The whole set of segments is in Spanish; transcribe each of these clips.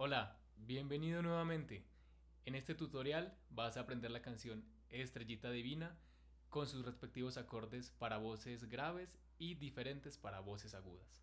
Hola, bienvenido nuevamente. En este tutorial vas a aprender la canción Estrellita Divina con sus respectivos acordes para voces graves y diferentes para voces agudas.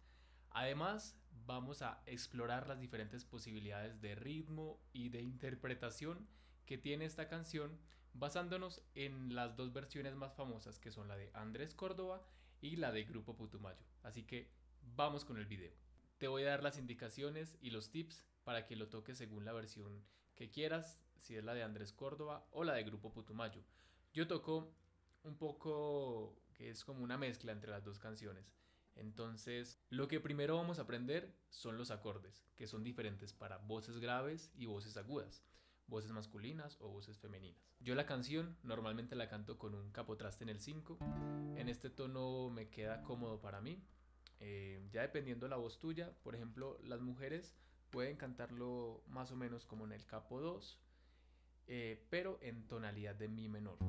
Además, vamos a explorar las diferentes posibilidades de ritmo y de interpretación que tiene esta canción basándonos en las dos versiones más famosas que son la de Andrés Córdoba y la de Grupo Putumayo. Así que vamos con el video. Te voy a dar las indicaciones y los tips para que lo toques según la versión que quieras, si es la de Andrés Córdoba o la de Grupo Putumayo. Yo toco un poco que es como una mezcla entre las dos canciones. Entonces, lo que primero vamos a aprender son los acordes, que son diferentes para voces graves y voces agudas, voces masculinas o voces femeninas. Yo la canción normalmente la canto con un capotraste en el 5. En este tono me queda cómodo para mí. Ya dependiendo la voz tuya, por ejemplo, las mujeres pueden cantarlo más o menos como en el capo 2, pero en tonalidad de mi menor.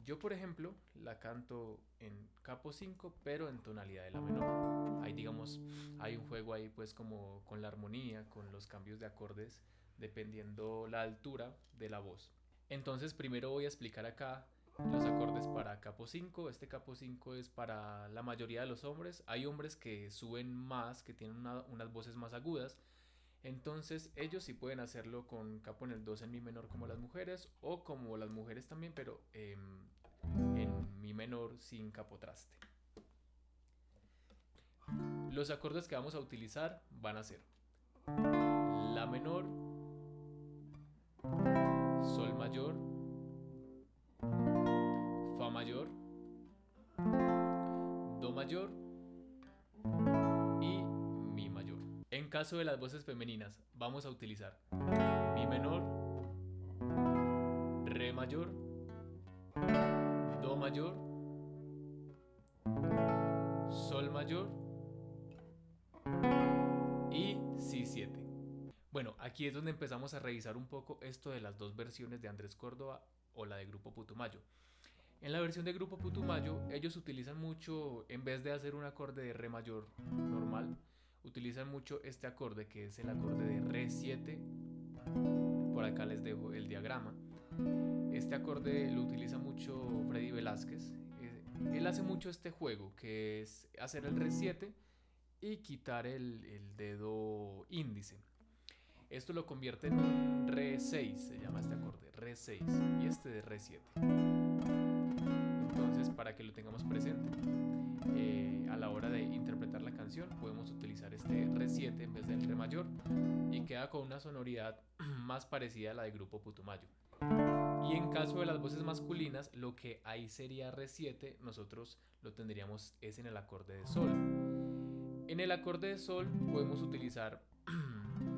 Yo, por ejemplo, la canto en capo 5, pero en tonalidad de la menor. Ahí, digamos, hay un juego ahí, pues, como con la armonía, con los cambios de acordes, dependiendo la altura de la voz. Entonces, primero voy a explicar acá los acordes para capo 5. Este capo 5 es para la mayoría de los hombres. Hay hombres que suben más, que tienen unas voces más agudas. Entonces ellos sí pueden hacerlo con capo en el 2 en mi menor como las mujeres o como las mujeres también, pero en mi menor sin capo traste. Los acordes que vamos a utilizar van a ser la menor, sol mayor, fa mayor, do mayor y mi mayor. En caso de las voces femeninas vamos a utilizar mi menor, re mayor, do mayor, sol mayor y si 7. Bueno, aquí es donde empezamos a revisar un poco esto de las dos versiones de Andrés Córdoba o la de Grupo Putumayo. En la versión de Grupo Putumayo, ellos utilizan mucho, en vez de hacer un acorde de re mayor normal, utilizan mucho este acorde que es el acorde de re 7. Por acá les dejo el diagrama. Este acorde lo utiliza mucho Freddy Velázquez. Él hace mucho este juego que es hacer el re 7 y quitar el dedo índice. Esto lo convierte en un re 6, se llama este acorde, re 6, y este de re 7. Entonces, para que lo tengamos presente, a la hora de interpretar la canción, podemos utilizar este re 7 en vez del re mayor y queda con una sonoridad más parecida a la de Grupo Putumayo. Y en caso de las voces masculinas, lo que ahí sería re 7, nosotros lo tendríamos es en el acorde de sol. En el acorde de sol podemos utilizar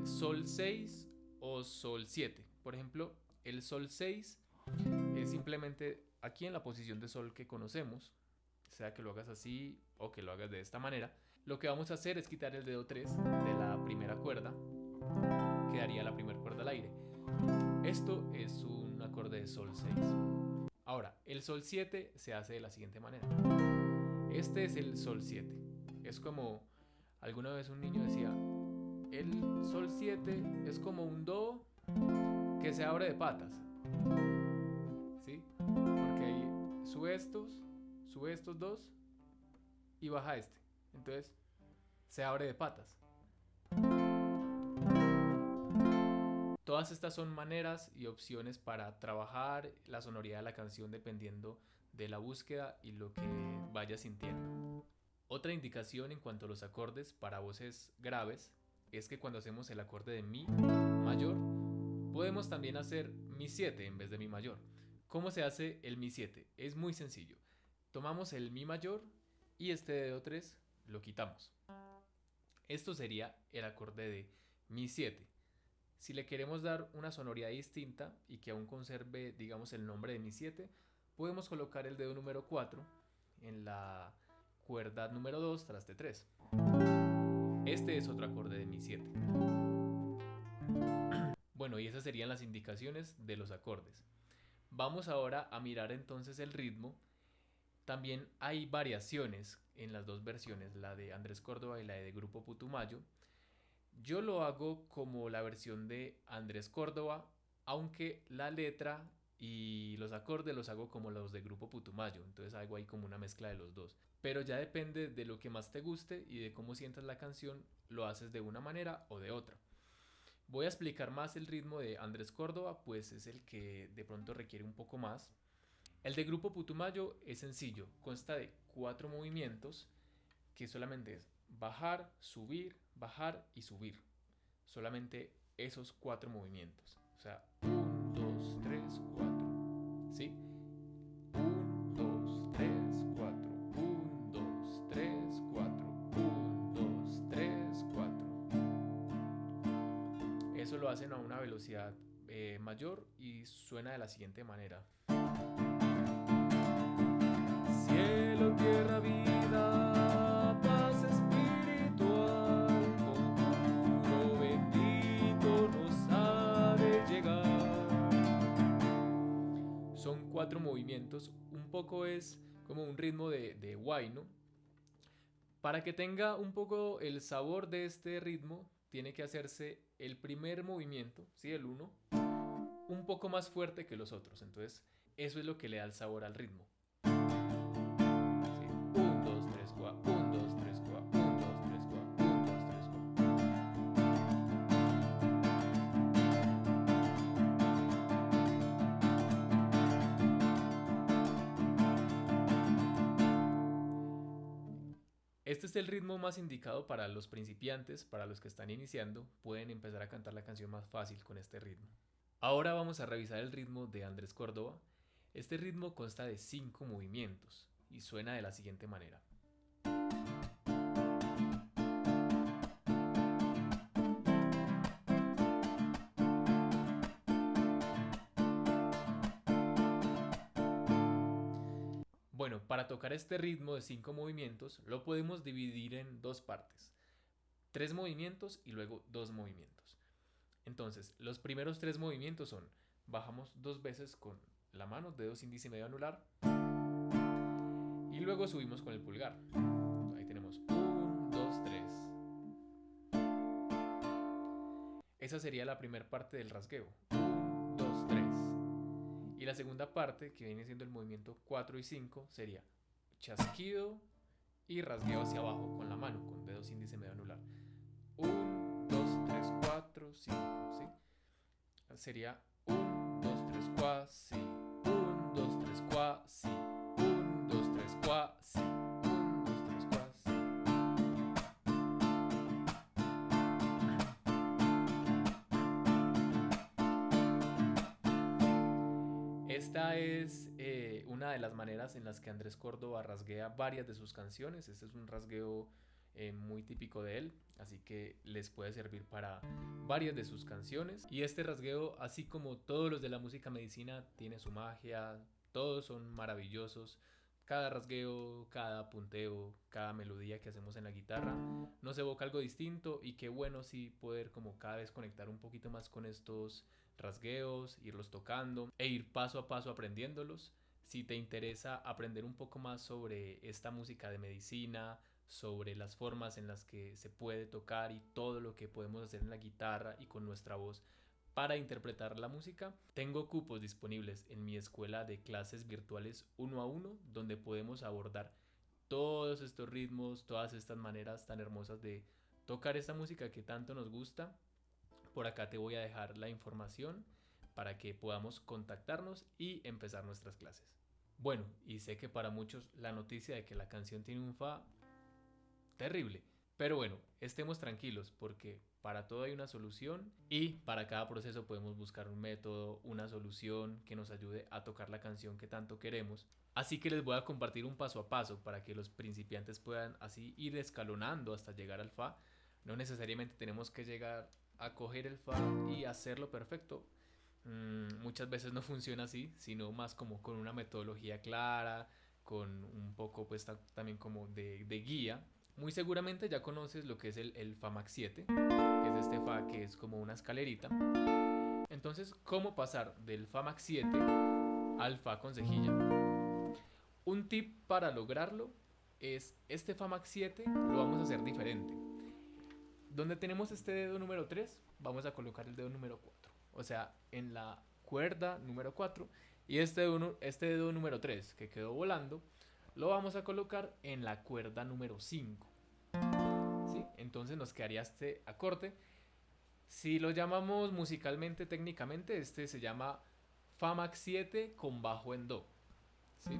sol 6 o sol 7. Por ejemplo, el sol 6 es simplemente aquí en la posición de sol que conocemos, sea que lo hagas así o que lo hagas de esta manera. Lo que vamos a hacer es quitar el dedo 3 de la primera cuerda, quedaría la primera cuerda al aire. Esto es un acorde de sol 6. Ahora, el sol 7 se hace de la siguiente manera. Este es el sol 7. Es como alguna vez un niño decía, el sol 7 es como un do que se abre de patas. ¿Sí? Porque ahí sube estos dos y baja este. Entonces se abre de patas. Todas estas son maneras y opciones para trabajar la sonoridad de la canción dependiendo de la búsqueda y lo que vayas sintiendo. Otra indicación en cuanto a los acordes para voces graves es que cuando hacemos el acorde de mi mayor, podemos también hacer mi 7 en vez de mi mayor. ¿Cómo se hace el mi 7? Es muy sencillo. Tomamos el mi mayor y este dedo 3 lo quitamos. Esto sería el acorde de mi 7. Si le queremos dar una sonoridad distinta y que aún conserve, digamos, el nombre de mi 7, podemos colocar el dedo número 4 en la cuerda número 2 traste 3. Este es otro acorde de mi 7. Bueno, y esas serían las indicaciones de los acordes. Vamos ahora a mirar entonces el ritmo. También hay variaciones en las dos versiones, la de Andrés Córdoba y la de Grupo Putumayo. Yo lo hago como la versión de Andrés Córdoba, aunque la letra y los acordes los hago como los de Grupo Putumayo, entonces hago ahí como una mezcla de los dos. Pero ya depende de lo que más te guste y de cómo sientas la canción, lo haces de una manera o de otra. Voy a explicar más el ritmo de Andrés Córdoba, pues es el que de pronto requiere un poco más. El de Grupo Putumayo es sencillo, consta de 4 movimientos que solamente es bajar y subir. Solamente esos 4 movimientos. O sea, 1, 2, 3, 4. ¿Sí? 1, 2, 3, 4. 1, 2, 3, 4. 1, 2, 3, 4. Eso lo hacen a una velocidad mayor y suena de la siguiente manera. Cielo, tierra, vida, paz espiritual, conjuro bendito nos ha de llegar. Son 4 movimientos, un poco es como un ritmo de huayno. Para que tenga un poco el sabor de este ritmo, tiene que hacerse el primer movimiento, ¿sí? El 1, un poco más fuerte que los otros. Entonces, eso es lo que le da el sabor al ritmo. ¿Sí? 1, 2, 3, 4, 1, 2, 3, 4, 1, 2, 3, 4, 1, 2, 3, 4. Este es el ritmo más indicado para los principiantes, para los que están iniciando, pueden empezar a cantar la canción más fácil con este ritmo. Ahora vamos a revisar el ritmo de Andrés Córdoba. Este ritmo consta de 5 movimientos y suena de la siguiente manera. Bueno, para tocar este ritmo de 5 movimientos lo podemos dividir en dos partes. 3 movimientos y luego 2 movimientos. Entonces, los primeros 3 movimientos son: bajamos 2 veces con la mano, dedos índice y medio anular, y luego subimos con el pulgar. Ahí tenemos 1, 2, 3. Esa sería la primera parte del rasgueo. 1, 2, 3. Y la segunda parte, que viene siendo el movimiento 4 y 5, sería chasquido y rasgueo hacia abajo con la mano, con dedos índice y medio anular. 1, 2, 3, 4, 5, ¿sí? Sería 1, 2, 3, 4, sí. 1, 2, 3, 4, sí. 1, 2, 3, 4, sí. 1, 2, 3, 4, sí. Esta es una de las maneras en las que Andrés Córdoba rasguea varias de sus canciones. Este es un rasgueo muy típico de él, así que les puede servir para varias de sus canciones. Y este rasgueo, así como todos los de la música medicina, tiene su magia, todos son maravillosos. Cada rasgueo, cada punteo, cada melodía que hacemos en la guitarra nos evoca algo distinto, y qué bueno sí poder como cada vez conectar un poquito más con estos rasgueos, irlos tocando e ir paso a paso aprendiéndolos. Si te interesa aprender un poco más sobre esta música de medicina, sobre las formas en las que se puede tocar y todo lo que podemos hacer en la guitarra y con nuestra voz para interpretar la música, tengo cupos disponibles en mi escuela de clases virtuales 1 a 1, donde podemos abordar todos estos ritmos, todas estas maneras tan hermosas de tocar esta música que tanto nos gusta. Por acá te voy a dejar la información para que podamos contactarnos y empezar nuestras clases. Bueno, y sé que para muchos la noticia de que la canción tiene un fa, terrible. Pero bueno, estemos tranquilos porque para todo hay una solución, y para cada proceso podemos buscar un método, una solución que nos ayude a tocar la canción que tanto queremos. Así que les voy a compartir un paso a paso para que los principiantes puedan así ir escalonando hasta llegar al fa. No necesariamente tenemos que llegar a coger el fa y hacerlo perfecto. Muchas veces no funciona así, sino más como con una metodología clara, con un poco pues también como de guía. Muy seguramente ya conoces lo que es el Fa Max 7, que es este Fa que es como una escalerita. Entonces, ¿cómo pasar del Fa Max 7 al Fa con cejilla? Un tip para lograrlo es este Fa Max 7 lo vamos a hacer diferente. Donde tenemos este dedo número 3, vamos a colocar el dedo número 4. O sea, en la cuerda número 4. Y este dedo número 3 que quedó volando, lo vamos a colocar en la cuerda número 5. ¿Sí? Entonces nos quedaría este acorde. Si lo llamamos musicalmente, técnicamente, este se llama Fa max 7 con bajo en Do. ¿Sí?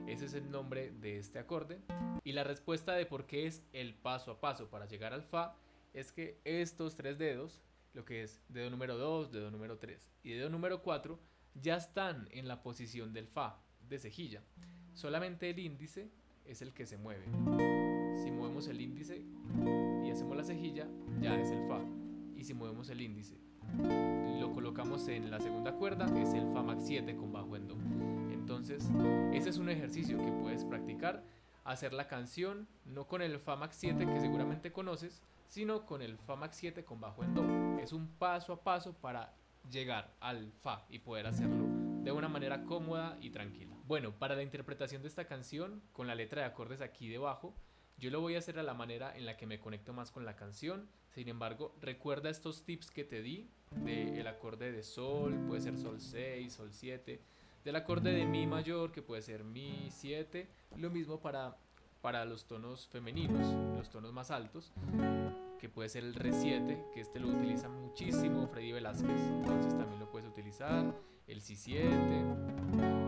Ese es el nombre de este acorde. Y la respuesta de por qué es el paso a paso para llegar al Fa es que estos tres dedos, lo que es dedo número 2, dedo número 3 y dedo número 4, ya están en la posición del Fa, de cejilla. Solamente el índice es el que se mueve. Si movemos el índice y hacemos la cejilla, ya es el Fa. Y si movemos el índice, lo colocamos en la segunda cuerda, es el Fa max 7 con bajo en Do. Entonces, ese es un ejercicio que puedes practicar, hacer la canción no con el Fa max 7 que seguramente conoces, sino con el Fa max 7 con bajo en Do. Es un paso a paso para llegar al Fa y poder hacerlo de una manera cómoda y tranquila. Bueno, para la interpretación de esta canción, con la letra de acordes aquí debajo, yo lo voy a hacer a la manera en la que me conecto más con la canción. Sin embargo, recuerda estos tips que te di del acorde de Sol, puede ser Sol 6, Sol 7, del acorde de Mi mayor, que puede ser Mi 7, lo mismo para los tonos femeninos, los tonos más altos, que puede ser el Re 7, que este lo utiliza muchísimo Freddy Velázquez, entonces también lo puedes utilizar, el Si 7.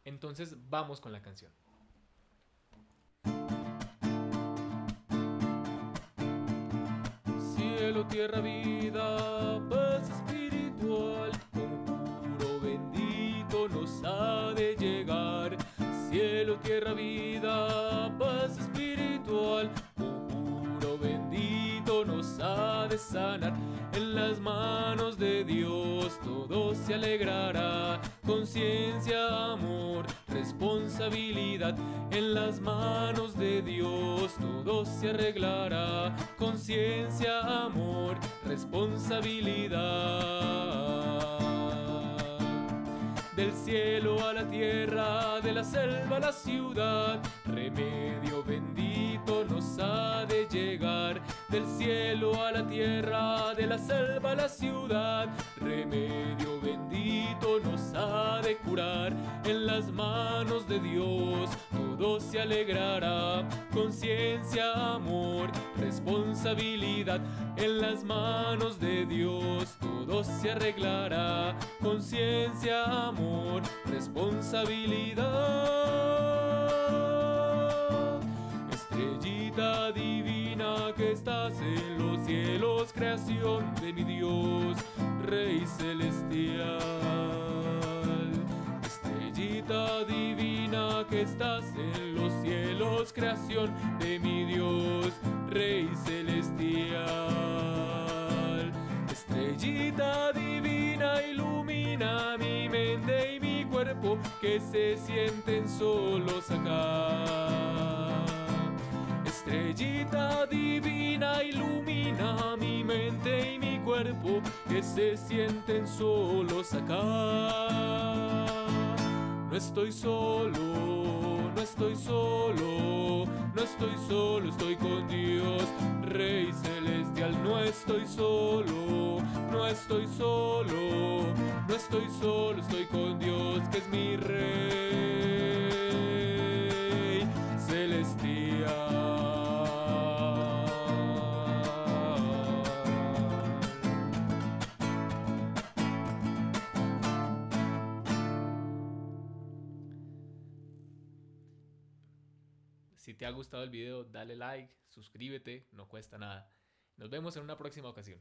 Entonces vamos con la canción. Cielo, tierra, vida, paz espiritual, conjuro bendito nos ha de llegar. Cielo, tierra, vida, paz espiritual, conjuro bendito nos ha de sanar. En las manos de Dios todo se alegrará. Conciencia, amor, responsabilidad. En las manos de Dios todo se arreglará. Conciencia, amor, responsabilidad. Del cielo a la tierra, de la selva a la ciudad, remedio bendito nos ha de llegar. Del cielo a la tierra, de la selva a la ciudad, remedio bendito nos ha de curar. En las manos de Dios todo se alegrará. Conciencia, amor, responsabilidad. En las manos de Dios todo se arreglará. Conciencia, amor, responsabilidad. Estrellita divina que estás en los cielos, creación de mi Dios, Rey celestial. Estrellita divina que estás en los cielos, creación de mi Dios, Rey celestial. Estrellita divina ilumina mi mente y mi cuerpo que se sienten solos acá. Estrellita divina ilumina mi mente y mi cuerpo que se sienten solos acá. No estoy solo, no estoy solo, no estoy solo, estoy con Dios, Rey celestial. No estoy solo, no estoy solo, no estoy solo, estoy con Dios que es mi Rey celestial. Si te ha gustado el video, dale like, suscríbete, no cuesta nada. Nos vemos en una próxima ocasión.